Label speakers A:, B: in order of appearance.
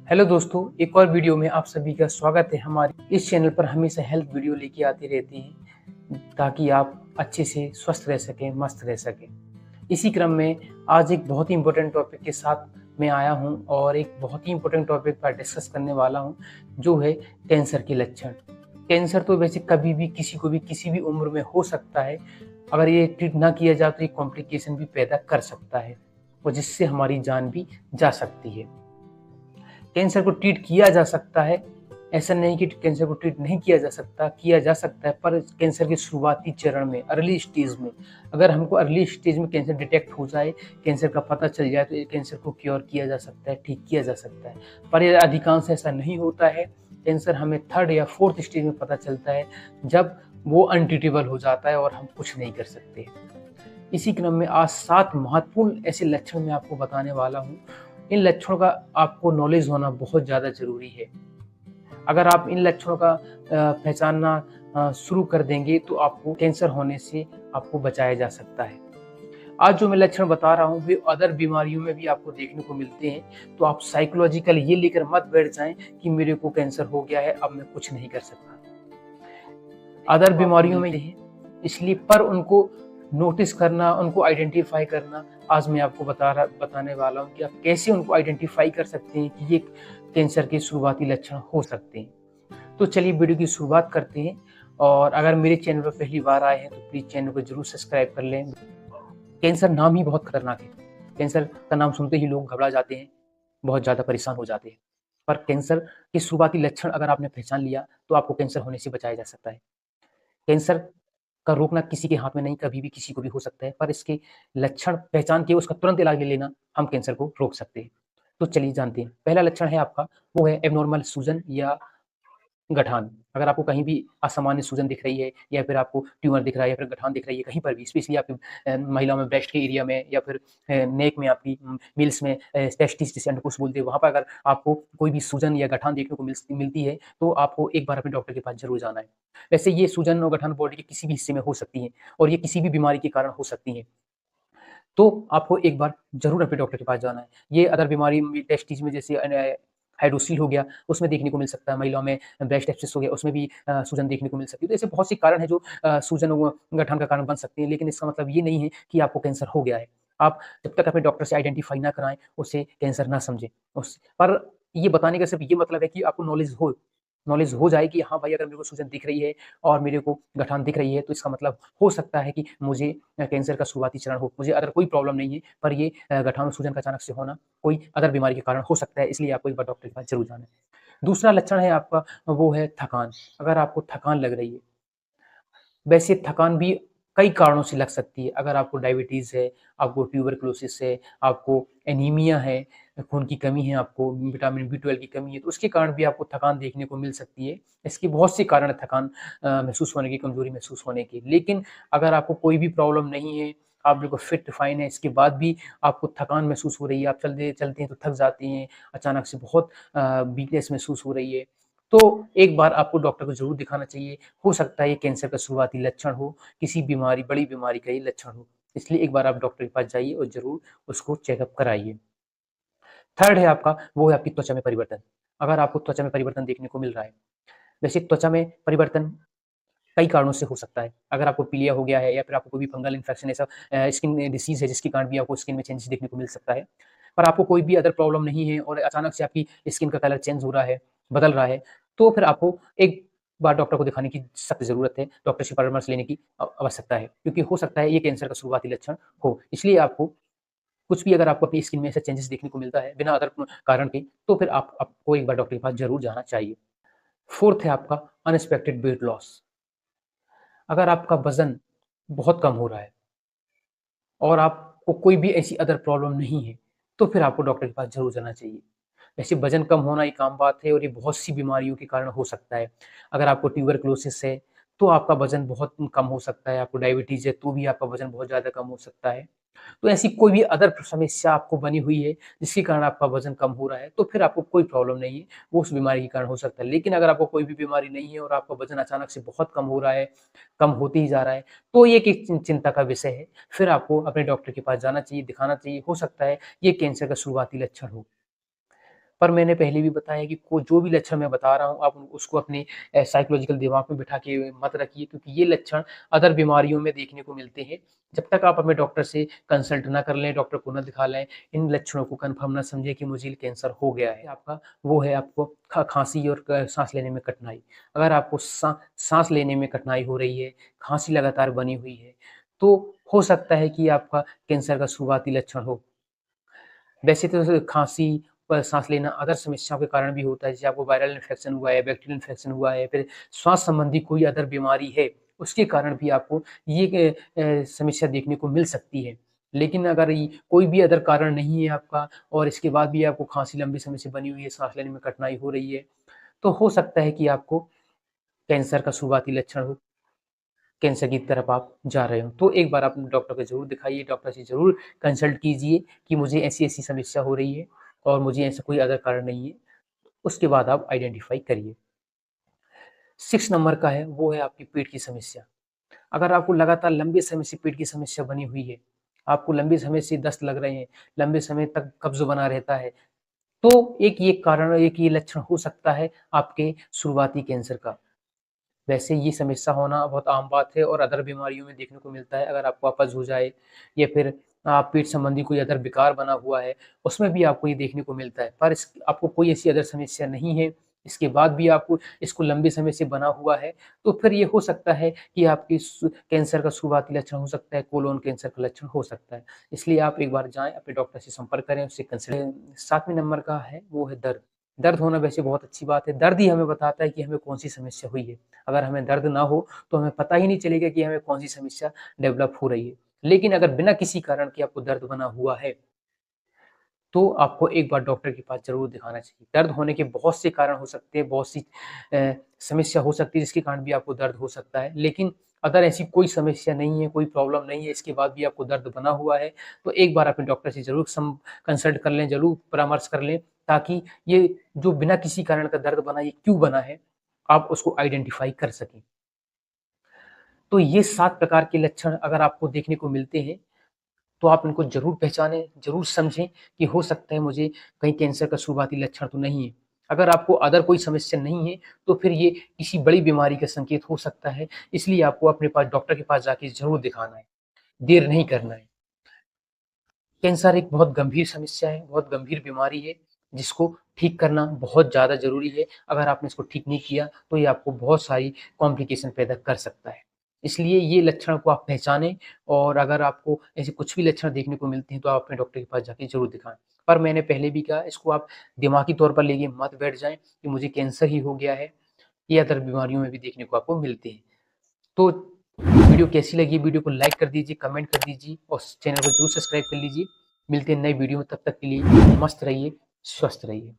A: Hello दोस्तों, एक और वीडियो में आप सभी का स्वागत है। हमारे इस चैनल पर हमेशा हेल्थ वीडियो लेके आती रहती हैं ताकि आप अच्छे से स्वस्थ रह सकें, मस्त रह सकें। इसी क्रम में आज एक बहुत ही इम्पोर्टेंट टॉपिक के साथ मैं आया हूं और एक बहुत ही इम्पोर्टेंट टॉपिक पर डिस्कस करने वाला हूं, जो है कैंसर के लक्षण। कैंसर तो वैसे कभी भी किसी को भी किसी भी उम्र में हो सकता है। अगर ये ट्रीट ना किया जाए तो ये कॉम्प्लिकेशन भी पैदा कर सकता है और जिससे हमारी जान भी जा सकती है। कैंसर को ट्रीट किया जा सकता है, ऐसा नहीं कि कैंसर को ट्रीट नहीं किया जा सकता, किया जा सकता है, पर कैंसर के शुरुआती चरण में, अर्ली स्टेज में, अगर हमको अर्ली स्टेज में कैंसर डिटेक्ट हो जाए, कैंसर का पता चल जाए, तो ये कैंसर को क्योर किया जा सकता है, ठीक किया जा सकता है। पर ये अधिकांश ऐसा नहीं होता है। कैंसर हमें थर्ड या फोर्थ स्टेज में पता चलता है, जब वो अनट्रीटेबल हो जाता है और हम कुछ नहीं कर सकते। इसी क्रम में आज 7 महत्वपूर्ण ऐसे लक्षण मैं आपको बताने वाला हूँ। इन लक्षणों का आपको नॉलेज होना बहुत ज़्यादा ज़रूरी है। अगर आप इन लक्षणों का पहचानना शुरू कर देंगे तो आपको कैंसर होने से आपको बचाया जा सकता है। आज जो मैं लक्षण बता रहा हूँ वे अदर बीमारियों में भी आपको देखने को मिलते हैं, तो आप साइकोलॉजिकल ये लेकर मत बैठ जाएं कि मेरे को कैंसर हो गया है, अब मैं कुछ नहीं कर सकता। अदर बीमारियों में है, इसलिए पर उनको नोटिस करना, उनको आइडेंटिफाई करना, आज मैं आपको बताने वाला हूँ कि आप कैसे उनको आइडेंटिफाई कर सकते हैं कि ये कैंसर के शुरुआती लक्षण हो सकते हैं। तो चलिए वीडियो की शुरुआत करते हैं। और अगर मेरे चैनल पर पहली बार आए हैं तो प्लीज चैनल को जरूर सब्सक्राइब कर लें। कैंसर नाम ही बहुत खतरनाक है। कैंसर का नाम सुनते ही लोग घबरा जाते हैं, बहुत ज्यादा परेशान हो जाते हैं। पर कैंसर के शुरुआती लक्षण अगर आपने पहचान लिया तो आपको कैंसर होने से बचाया जा सकता है। कैंसर का रोकना किसी के हाथ में नहीं, कभी भी किसी को भी हो सकता है, पर इसके लक्षण पहचान के उसका तुरंत इलाज ले लेना हम कैंसर को रोक सकते हैं। तो चलिए जानते हैं। पहला लक्षण है आपका, वो है एब्नॉर्मल सूजन या गठान। अगर आपको कहीं भी असामान्य सूजन दिख रही है या फिर आपको ट्यूमर दिख रहा है या फिर गठान दिख रही है कहीं पर भी, स्पेशली आपकी महिलाओं में ब्रेस्ट के एरिया में या फिर नेक में, आपकी मिल्स में, टेस्टिस जिसे अंडकोश बोलते हैं, वहाँ पर अगर आपको कोई भी सूजन या गठान देखने को मिलती है तो आपको एक बार अपने डॉक्टर के पास जरूर जाना है। वैसे ये सूजन और गठान बॉडी के किसी भी हिस्से में हो सकती है और ये किसी भी बीमारी के कारण हो सकती है, तो आपको एक बार जरूर अपने डॉक्टर के पास जाना है। ये अदर बीमारी टेस्टिस में जैसे हाइड्रोसील हो गया, उसमें देखने को मिल सकता है। महिलाओं में ब्रेस्ट एब्सेस हो गया, उसमें भी सूजन देखने को मिल सकती है। तो ऐसे बहुत से कारण हैं जो सूजन व गठान का कारण बन सकते हैं, लेकिन इसका मतलब ये नहीं है कि आपको कैंसर हो गया है। आप जब तक अपने डॉक्टर से आइडेंटिफाई ना कराएँ, उसे कैंसर ना समझें। पर ये बताने का सिर्फ ये मतलब है कि आपको नॉलेज हो जाए कि हाँ भाई, अगर मेरे को सूजन दिख रही है और मेरे को गठान दिख रही है तो इसका मतलब हो सकता है कि मुझे कैंसर का शुरुआती चरण हो। मुझे अदर कोई प्रॉब्लम नहीं है, पर ये गठान और सूजन का अचानक से होना कोई अदर बीमारी के कारण हो सकता है, इसलिए आपको एक बार डॉक्टर के पास ज़रूर जाना है। दूसरा लक्षण है आपका, वो है थकान। अगर आपको थकान लग रही है, वैसे थकान भी कई कारणों से लग सकती है। अगर आपको डायबिटीज़ है, आपको ट्यूबरकुलोसिस है, आपको एनीमिया है, खून की कमी है, आपको विटामिन बी12 की कमी है, तो उसके कारण भी आपको थकान देखने को मिल सकती है। इसके बहुत से कारण हैं थकान महसूस होने की, कमज़ोरी महसूस होने की। लेकिन अगर आपको कोई भी प्रॉब्लम नहीं है, आप बिल्कुल फिट फाइन है, इसके बाद भी आपको थकान महसूस हो रही है, आप चलते हैं तो थक जाते हैं, अचानक से बहुत वीकनेस महसूस हो रही है, तो एक बार आपको डॉक्टर को ज़रूर दिखाना चाहिए। हो सकता है ये कैंसर का शुरुआती लक्षण हो, किसी बीमारी, बड़ी बीमारी का ये लक्षण हो। इसलिए एक बार आप डॉक्टर के पास जाइए और ज़रूर उसको चेकअप कराइए। थर्ड है आपका, वो है आपकी त्वचा में परिवर्तन। अगर आपको त्वचा में परिवर्तन देखने को मिल रहा है, वैसे त्वचा में परिवर्तन कई कारणों से हो सकता है। अगर आपको पीलिया हो गया है या फिर आपको कोई भी फंगल इन्फेक्शन, ऐसा स्किन डिसीज़ है जिसके कारण भी आपको स्किन में चेंजेस देखने को मिल सकता है। पर आपको कोई भी अदर प्रॉब्लम नहीं है और अचानक से आपकी स्किन का कलर चेंज हो रहा है, बदल रहा है, तो फिर आपको एक बार डॉक्टर को दिखाने की सख्त ज़रूरत है। डॉक्टर से परामर्श लेने की आवश्यकता है, क्योंकि हो सकता है ये कैंसर का शुरुआती लक्षण हो। इसलिए आपको कुछ भी, अगर आपको अपनी स्किन में ऐसा चेंजेस देखने को मिलता है बिना अदर कारण के, तो फिर आपको एक बार डॉक्टर के पास ज़रूर जाना चाहिए। फोर्थ है आपका अनएक्सपेक्टेड वेट लॉस। अगर आपका वज़न बहुत कम हो रहा है और आपको कोई भी ऐसी अदर प्रॉब्लम नहीं है, तो फिर आपको डॉक्टर के पास ज़रूर जाना चाहिए। वैसे वज़न कम होना एक आम बात है और ये बहुत सी बीमारियों के कारण हो सकता है। अगर आपको ट्यूबरकुलोसिस है, तो आपका वज़न बहुत कम हो सकता है, आपको डायबिटीज़ है, तो भी आपका वज़न बहुत ज़्यादा कम हो सकता है। तो ऐसी कोई भी अदर समस्या आपको बनी हुई है, जिसके कारण आपका वज़न कम हो रहा है, तो फिर आपको कोई प्रॉब्लम नहीं है, वो उस बीमारी के कारण हो सकता है। लेकिन अगर आपको कोई भी बीमारी नहीं है और आपका वज़न अचानक से बहुत कम हो रहा है, कम होते ही जा रहा है, तो ये एक चिंता का विषय है। फिर आपको अपने डॉक्टर के पास जाना चाहिए, दिखाना चाहिए। हो सकता है ये कैंसर का शुरुआती लक्षण हो। पर मैंने पहले भी बताया कि को जो भी लक्षण मैं बता रहा हूँ, आप उसको अपने साइकोलॉजिकल दिमाग में बिठा के मत रखिए, क्योंकि ये लक्षण अदर बीमारियों में देखने को मिलते हैं। जब तक आप अपने डॉक्टर से कंसल्ट ना कर लें, डॉक्टर को ना दिखा लें, इन लक्षणों को कन्फर्म ना समझें कि मुझे कैंसर हो गया है आपका, वो है आपको खाँसी और साँस लेने में कठिनाई। अगर आपको साँस लेने में कठिनाई हो रही है, खाँसी लगातार बनी हुई है, तो हो सकता है कि आपका कैंसर का शुरुआती लक्षण हो। वैसे तो खाँसी व साँस लेना अदर समस्याओं के कारण भी होता है, जैसे आपको वायरल इन्फेक्शन हुआ है, बैक्टीरियल इन्फेक्शन हुआ है, फिर श्वास संबंधी कोई अदर बीमारी है, उसके कारण भी आपको ये समस्या देखने को मिल सकती है। लेकिन अगर ये कोई भी अदर कारण नहीं है आपका और इसके बाद भी आपको खाँसी लंबे समय से बनी हुई है, साँस लेने में कठिनाई हो रही है, तो हो सकता है कि आपको कैंसर का शुरुआती लक्षण हो, कैंसर की तरफ आप जा रहे हो। तो एक बार आप डॉक्टर को ज़रूर दिखाइए, डॉक्टर से ज़रूर कंसल्ट कीजिए कि मुझे ऐसी-ऐसी समस्या हो रही है और मुझे ऐसा कोई अदर कारण नहीं है। उसके बाद आप आइडेंटिफ़ाई करिए। 6 नंबर का है, वो है आपकी पेट की समस्या। अगर आपको लगातार लंबे समय से पेट की समस्या बनी हुई है, आपको लंबे समय से दस्त लग रहे हैं, लंबे समय तक कब्ज़ बना रहता है, तो एक ये कारण, एक ये लक्षण हो सकता है आपके शुरुआती कैंसर का। वैसे ये समस्या होना बहुत आम बात है और अदर बीमारियों में देखने को मिलता है। अगर आपको अपच हो जाए या फिर पेट संबंधी कोई अदर विकार बना हुआ है, उसमें भी आपको ये देखने को मिलता है। पर इस आपको कोई ऐसी अदर समस्या नहीं है, इसके बाद भी आपको इसको लंबे समय से बना हुआ है, तो फिर ये हो सकता है कि आपकी कैंसर का शुरुआती लक्षण हो सकता है, कोलोन कैंसर का लक्षण हो सकता है। इसलिए आप एक बार जाएँ, अपने डॉक्टर से संपर्क करें, उससे कंसल्ट 7वें नंबर का है, वो है दर्द। दर्द होना वैसे बहुत अच्छी बात है, दर्द ही हमें बताता है कि हमें कौन-सी समस्या हुई है। अगर हमें दर्द ना हो, तो हमें पता ही नहीं चलेगा कि हमें कौन-सी समस्या डेवलप हो रही है। लेकिन अगर बिना किसी कारण के आपको दर्द बना हुआ है, तो आपको एक बार डॉक्टर के पास ज़रूर दिखाना चाहिए। दर्द होने के बहुत से कारण हो सकते हैं, बहुत सी समस्या हो सकती है जिसके कारण भी आपको दर्द हो सकता है। लेकिन अगर ऐसी कोई समस्या नहीं है, कोई प्रॉब्लम नहीं है, इसके बाद भी आपको दर्द बना हुआ है, तो एक बार अपने डॉक्टर से ज़रूर कंसल्ट कर लें, ज़रूर परामर्श कर लें, ताकि ये जो बिना किसी कारण का दर्द बना, ये क्यों बना है, आप उसको आइडेंटिफ़ाई कर सकें। तो ये 7 प्रकार के लक्षण अगर आपको देखने को मिलते हैं, तो आप इनको ज़रूर पहचानें, ज़रूर समझें कि हो सकता है मुझे कहीं कैंसर का शुरुआती लक्षण तो नहीं है। अगर आपको अदर कोई समस्या नहीं है, तो फिर ये किसी बड़ी बीमारी का संकेत हो सकता है, इसलिए आपको अपने पास डॉक्टर के पास जाके ज़रूर दिखाना है, देर नहीं करना है। कैंसर एक बहुत गंभीर समस्या है, बहुत गंभीर बीमारी है, जिसको ठीक करना बहुत ज़्यादा ज़रूरी है। अगर आपने इसको ठीक नहीं किया, तो ये आपको बहुत सारी कॉम्प्लिकेशन पैदा कर सकता है। इसलिए ये लक्षण को आप पहचानें और अगर आपको ऐसे कुछ भी लक्षण देखने को मिलते हैं, तो आप अपने डॉक्टर के पास जाके ज़रूर दिखाएँ। पर मैंने पहले भी कहा, इसको आप दिमागी तौर पर लेके मत बैठ जाएँ कि मुझे कैंसर ही हो गया है, ये अदर बीमारियों में भी देखने को आपको मिलते हैं। तो वीडियो कैसी लगी, वीडियो को लाइक कर दीजिए, कमेंट कर दीजिए और चैनल को ज़रूर सब्सक्राइब कर लीजिए। मिलते हैं नई वीडियो में, तब तक के लिए मस्त रहिए, स्वस्थ रहिए।